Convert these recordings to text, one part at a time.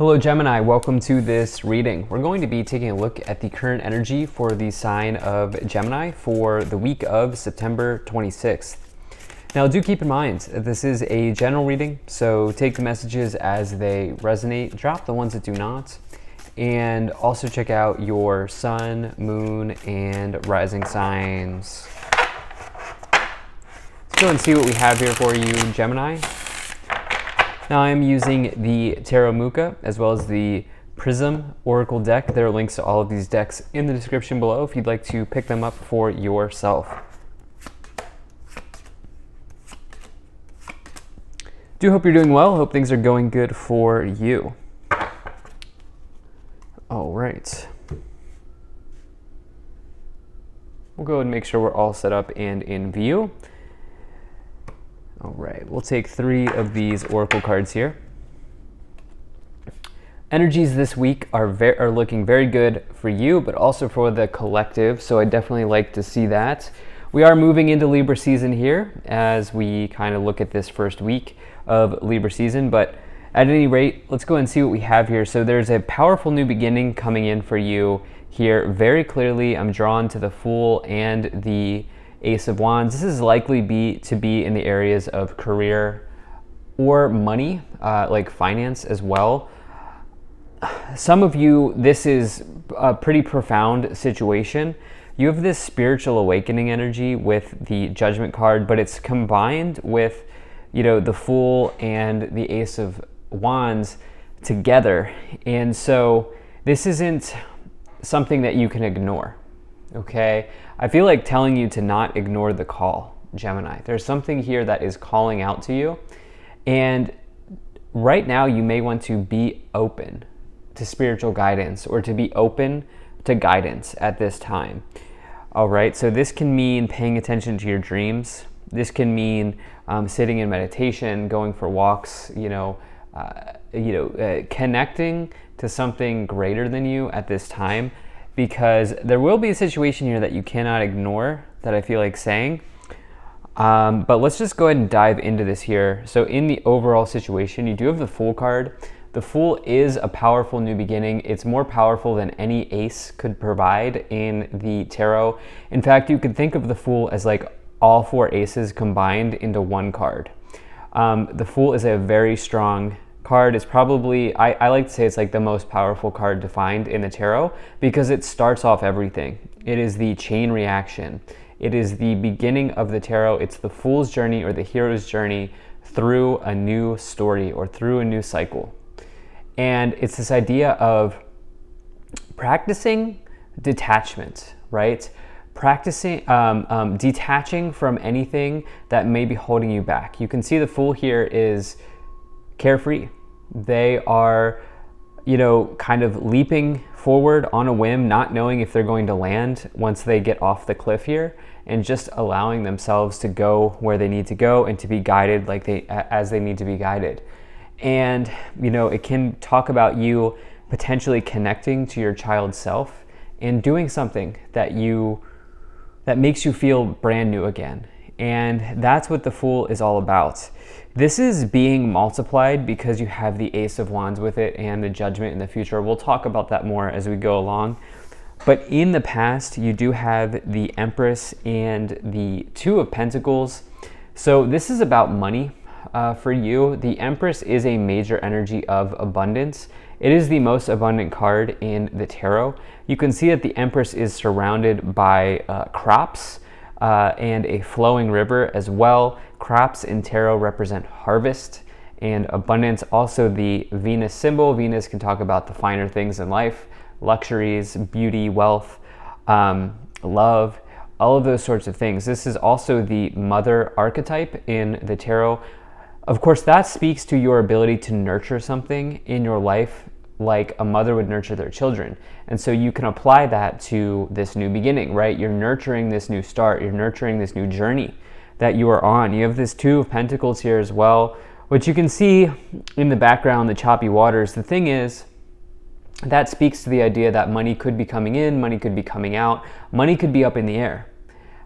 Hello Gemini, welcome to this reading. We're going to be taking a look at the current energy for the sign of Gemini for the week of September 26th. Now do keep in mind that this is a general reading, so take the messages as they resonate, drop the ones that do not, and also check out your sun, moon, and rising signs. Let's go and see what we have here for you, Gemini. Now I'm using the Tarot Muka as well as the Prism Oracle deck. There are links to all of these decks in the description below if you'd like to pick them up for yourself. Do hope you're doing well. Hope things are going good for you. All right. We'll go and make sure we're all set up and in view. All right, we'll take 3 of these Oracle cards here. Energies this week are looking very good for you, but also for the collective, so I definitely like to see that. We are moving into Libra season here as we kind of look at this first week of Libra season, but at any rate, let's go and see what we have here. So there's a powerful new beginning coming in for you here. Very clearly, I'm drawn to the Fool and the Ace of Wands. This is likely to be in the areas of career or money, like finance as well. Some of you, this is a pretty profound situation. You have this spiritual awakening energy with the Judgment card, but it's combined with, the Fool and the Ace of Wands together. And so this isn't something that you can ignore. Okay, I feel like telling you to not ignore the call, Gemini. There's something here that is calling out to you. And right now you may want to be open to spiritual guidance or to be open to guidance at this time. All right, so this can mean paying attention to your dreams. This can mean sitting in meditation, going for walks, connecting to something greater than you at this time. Because there will be a situation here that you cannot ignore that I feel like saying. But let's just go ahead and dive into this here. So in the overall situation, you do have the Fool card. The Fool is a powerful new beginning. It's more powerful than any ace could provide in the tarot. In fact, you could think of the Fool as like all 4 aces combined into one card. The Fool is a very strong card. Is probably, I like to say it's like the most powerful card to find in the tarot because it starts off everything. It is the chain reaction. It is the beginning of the tarot. It's the Fool's journey or the hero's journey through a new story or through a new cycle. And it's this idea of practicing detachment, right? Practicing, detaching from anything that may be holding you back. You can see the Fool here is carefree. They are, kind of leaping forward on a whim, not knowing if they're going to land once they get off the cliff here, and just allowing themselves to go where they need to go and to be guided as they need to be guided. And, it can talk about you potentially connecting to your child self and doing something that makes you feel brand new again. And that's what the Fool is all about. This is being multiplied because you have the Ace of Wands with it and the Judgment in the future. We'll talk about that more as we go along. But in the past, you do have the Empress and the 2 of Pentacles. So this is about money for you. The Empress is a major energy of abundance. It is the most abundant card in the tarot. You can see that the Empress is surrounded by crops and a flowing river as well. Crops in tarot represent harvest and abundance. Also the Venus symbol. Venus can talk about the finer things in life, luxuries, beauty, wealth, love, all of those sorts of things. This is also the mother archetype in the tarot. Of course, that speaks to your ability to nurture something in your life like a mother would nurture their children. And so you can apply that to this new beginning, right? You're nurturing this new start. You're nurturing this new journey that you are on. You have this 2 of Pentacles here as well, which you can see in the background, the choppy waters. The thing is, that speaks to the idea that money could be coming in, money could be coming out, money could be up in the air.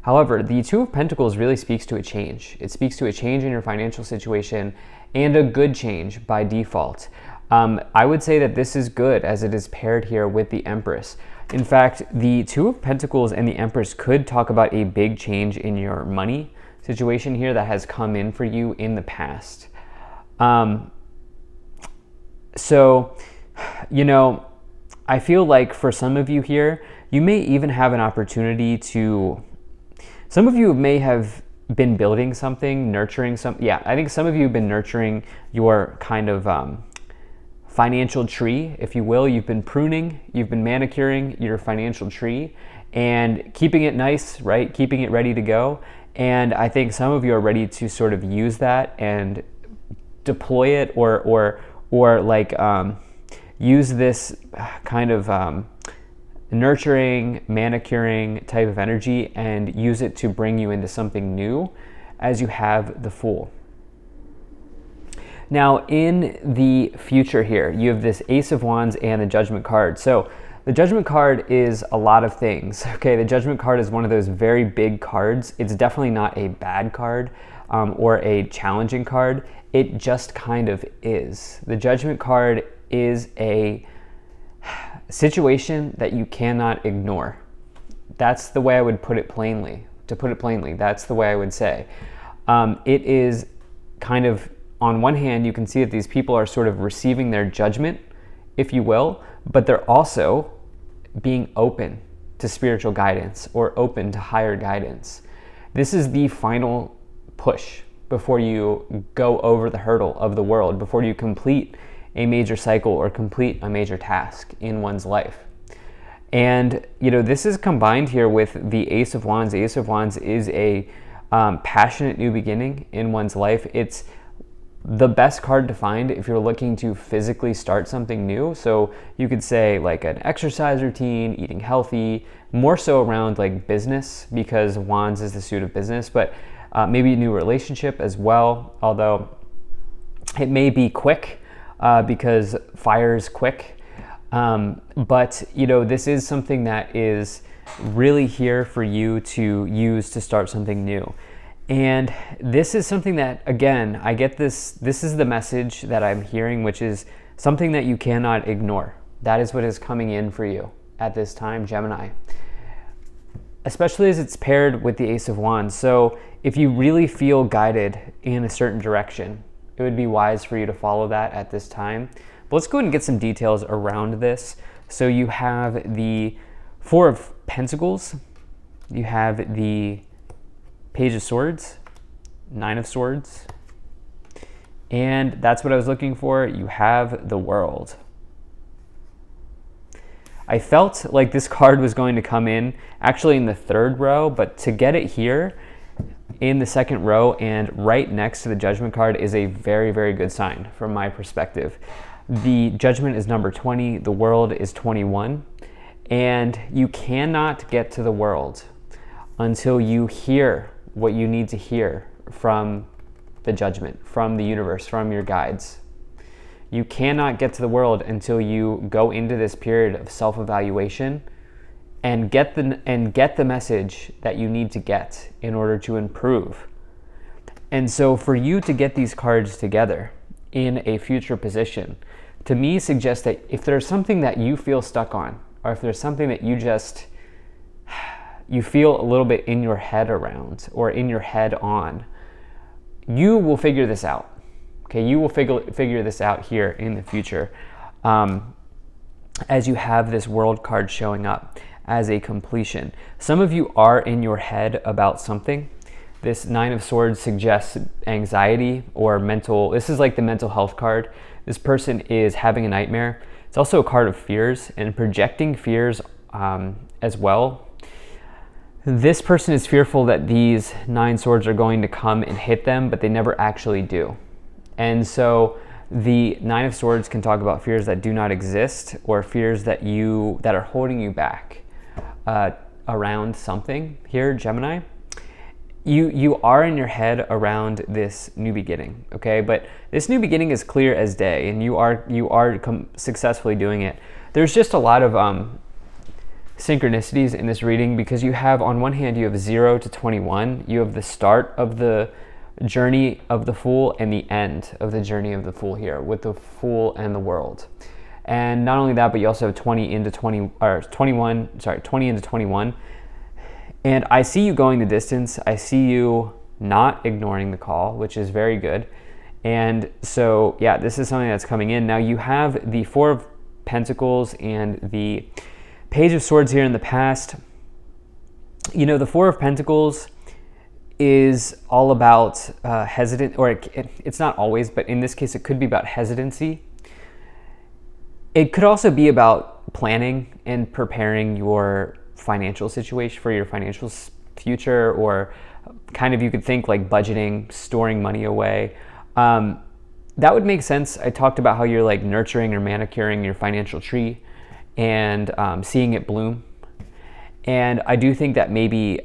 However, the Two of Pentacles really speaks to a change. It speaks to a change in your financial situation and a good change by default. I would say that this is good as it is paired here with the Empress. In fact, the Two of Pentacles and the Empress could talk about a big change in your money situation here that has come in for you in the past. So, you know, I feel like for some of you here, you may even have an opportunity to, some of you may have been building something, nurturing some, yeah, I think some of you have been nurturing your kind of financial tree, if you will. You've been pruning, you've been manicuring your financial tree and keeping it nice, right? Keeping it ready to go. And I think some of you are ready to sort of use that and deploy it or like use this kind of nurturing, manicuring type of energy and use it to bring you into something new as you have the Fool. Now, in the future here, you have this Ace of Wands and the Judgment card. So the Judgment card is a lot of things, okay? The Judgment card is one of those very big cards. It's definitely not a bad card or a challenging card. It just kind of is. The Judgment card is a situation that you cannot ignore. That's the way I would put it plainly. To put it plainly, that's the way I would say. It is kind of, on one hand, you can see that these people are sort of receiving their judgment, if you will, but they're also being open to spiritual guidance or open to higher guidance. This is the final push before you go over the hurdle of the world, before you complete a major cycle or complete a major task in one's life. And, you know, this is combined here with the Ace of Wands. The Ace of Wands is a passionate new beginning in one's life. It's the best card to find if you're looking to physically start something new. So you could say like an exercise routine, eating healthy, more so around like business, because Wands is the suit of business, but maybe a new relationship as well, although it may be quick because fire is quick. But you know, this is something that is really here for you to use to start something new. And this is something that, again, I get this is the message that I'm hearing, which is something that you cannot ignore. That is what is coming in for you at this time, Gemini. Especially as it's paired with the Ace of Wands. So if you really feel guided in a certain direction, it would be wise for you to follow that at this time. But let's go ahead and get some details around this. So you have the Four of Pentacles, you have the Page of Swords, Nine of Swords, and that's what I was looking for. You have the World. I felt like this card was going to come in actually in the third row, but to get it here in the second row and right next to the Judgment card is a very, very good sign from my perspective. The Judgment is number 20, the World is 21, and you cannot get to the World until you hear what you need to hear from the Judgment, from the universe, from your guides. You cannot get to the World until you go into this period of self-evaluation and get the message that you need to get in order to improve. And so for you to get these cards together in a future position, to me suggests that if there's something that you feel stuck on, or if there's something that you feel a little bit in your head around or in your head on, you will figure this out. Okay, you will figure this out here in the future as you have this World card showing up as a completion. Some of you are in your head about something. This Nine of Swords suggests anxiety or mental, this is like the mental health card. This person is having a nightmare. It's also a card of fears and projecting fears as well. This person is fearful that these Nine Swords are going to come and hit them, but they never actually do. And so the Nine of Swords can talk about fears that do not exist or fears that are holding you back around something here, Gemini. You are in your head around this new beginning, okay? But this new beginning is clear as day, and you are successfully doing it. There's just a lot of synchronicities in this reading because you have, on one hand, you have 0 to 21. You have the start of the journey of the Fool and the end of the journey of the Fool here with the Fool and the World. And not only that, but you also have 20 into 20, or 21, sorry, 20 into 21. And I see you going the distance. I see you not ignoring the call, which is very good. And so, yeah, this is something that's coming in. Now you have the Four of Pentacles and the Page of Swords here in the past. You know, the Four of Pentacles is all about hesitant, or it's not always, but in this case, it could be about hesitancy. It could also be about planning and preparing your financial situation for your financial future, or kind of, you could think like budgeting, storing money away. That would make sense. I talked about how you're like nurturing or manicuring your financial tree and seeing it bloom. And I do think that maybe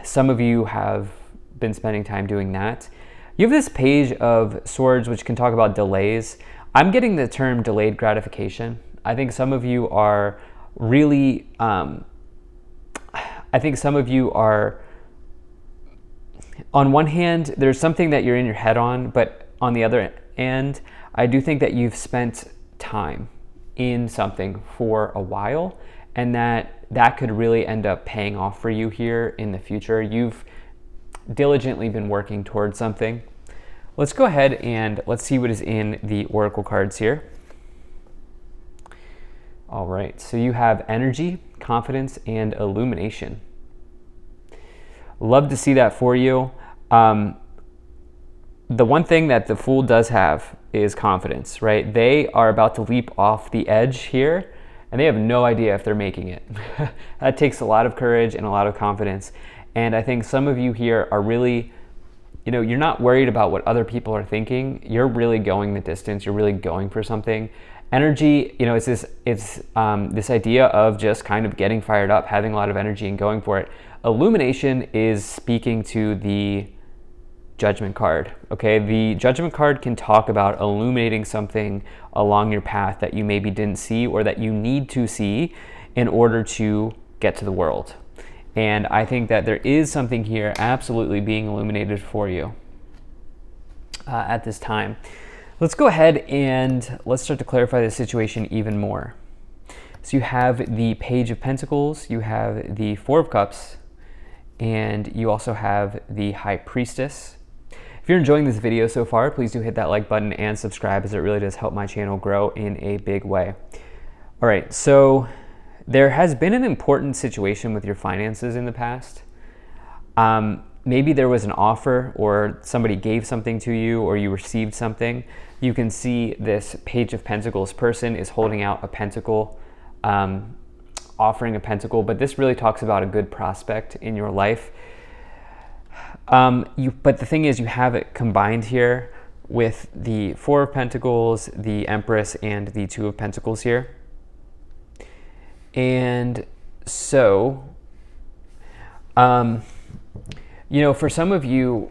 some of you have been spending time doing that. You have this Page of Swords, which can talk about delays. I'm getting the term delayed gratification. I think some of you are really, on one hand, there's something that you're in your head on, but on the other end, I do think that you've spent time in something for a while, and that could really end up paying off for you here in the future. You've diligently been working towards something. Let's go ahead and let's see what is in the Oracle cards here. All right, so you have energy, confidence, and illumination. Love to see that for you. The one thing that the Fool does have is confidence, right? They are about to leap off the edge here, and they have no idea if they're making it. That takes a lot of courage and a lot of confidence. And I think some of you here are really, you know, you're not worried about what other people are thinking. You're really going the distance. You're really going for something. Energy, you know, it's this idea of just kind of getting fired up, having a lot of energy and going for it. Illumination is speaking to the Judgment card. Okay, the Judgment card can talk about illuminating something along your path that you maybe didn't see, or that you need to see in order to get to the world. And I think that there is something here absolutely being illuminated for you at this time. Let's go ahead and let's start to clarify the situation even more. So you have the Page of Pentacles, you have the Four of Cups, and you also have the High Priestess. If you're enjoying this video so far, please do hit that like button and subscribe, as it really does help my channel grow in a big way. All right, so there has been an important situation with your finances in the past. Maybe there was an offer, or somebody gave something to you, or you received something. You can see this Page of Pentacles person is holding out a pentacle, offering a pentacle, but this really talks about a good prospect in your life. But the thing is, you have it combined here with the Four of Pentacles, the Empress, and the Two of Pentacles here. And so, you know, for some of you,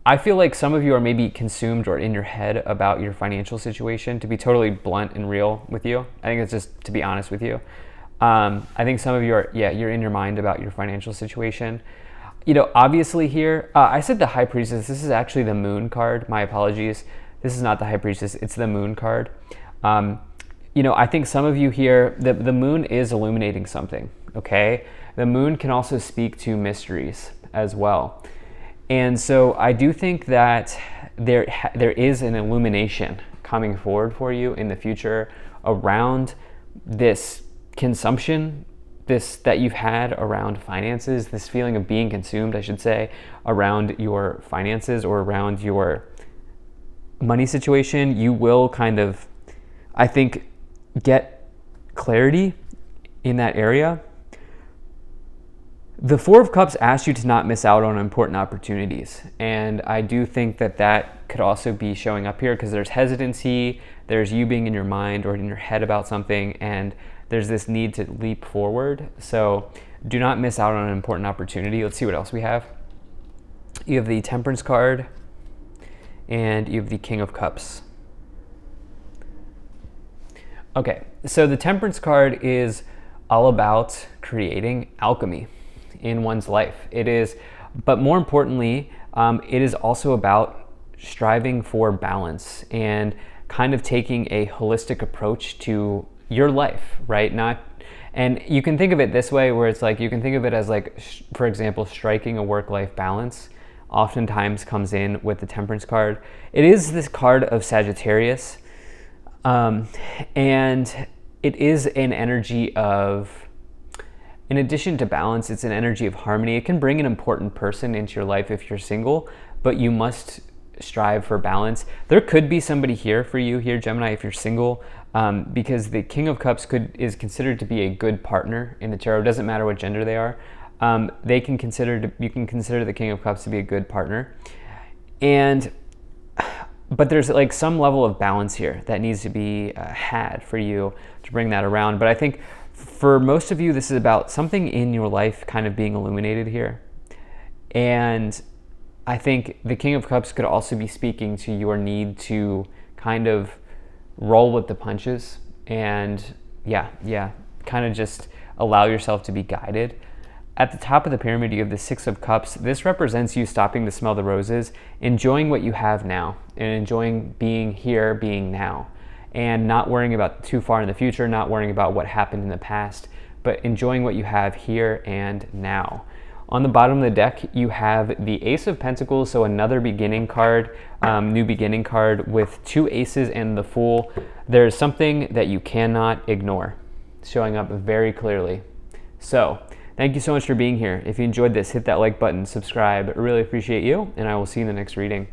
I feel like some of you are maybe consumed or in your head about your financial situation, to be totally blunt and real with you. I think it's just to be honest with you. I think some of you are, you're in your mind about your financial situation. You know, obviously here, I said the High Priestess. This is actually the Moon card. My apologies. This is not the High Priestess. It's the Moon card. You know, I think some of you here, the Moon is illuminating something, okay? The Moon can also speak to mysteries as well. And so I do think that there is an illumination coming forward for you in the future around this consumption, that you've had around finances, this feeling of being consumed, I should say, around your finances or around your money situation. You will kind of, I think, get clarity in that area. The Four of Cups asks you to not miss out on important opportunities. And I do think that that could also be showing up here, because there's hesitancy, there's you being in your mind or in your head about something, and there's this need to leap forward. So do not miss out on an important opportunity. Let's see what else we have. You have the Temperance card, and you have the King of Cups. Okay, so the Temperance card is all about creating alchemy in one's life. It is But more importantly, it is also about striving for balance and kind of taking a holistic approach to your life, right? And you can think of it this way, where it's like, you can think of it as like, for example, striking a work-life balance oftentimes comes in with the Temperance card. It is this card of Sagittarius, and it is an energy of, in addition to balance, it's an energy of harmony. It can bring an important person into your life if you're single, but you must strive for balance. There could be somebody here for you here, Gemini, if you're single, because the King of Cups is considered to be a good partner in the tarot. It doesn't matter what gender they are. You can consider the King of Cups to be a good partner. But there's like some level of balance here that needs to be had for you to bring that around. But I think for most of you, this is about something in your life kind of being illuminated here. And I think the King of Cups could also be speaking to your need to kind of roll with the punches and kind of just allow yourself to be guided. At the top of the pyramid, you have the Six of Cups. This represents you stopping to smell the roses, enjoying what you have now, and enjoying being here, being now, and not worrying about too far in the future, not worrying about what happened in the past, but enjoying what you have here and now. On the bottom of the deck, you have the Ace of Pentacles, so another beginning card, new beginning card with two aces and the Fool. There's something that you cannot ignore, showing up very clearly. So, thank you so much for being here. If you enjoyed this, hit that like button, subscribe. I really appreciate you, and I will see you in the next reading.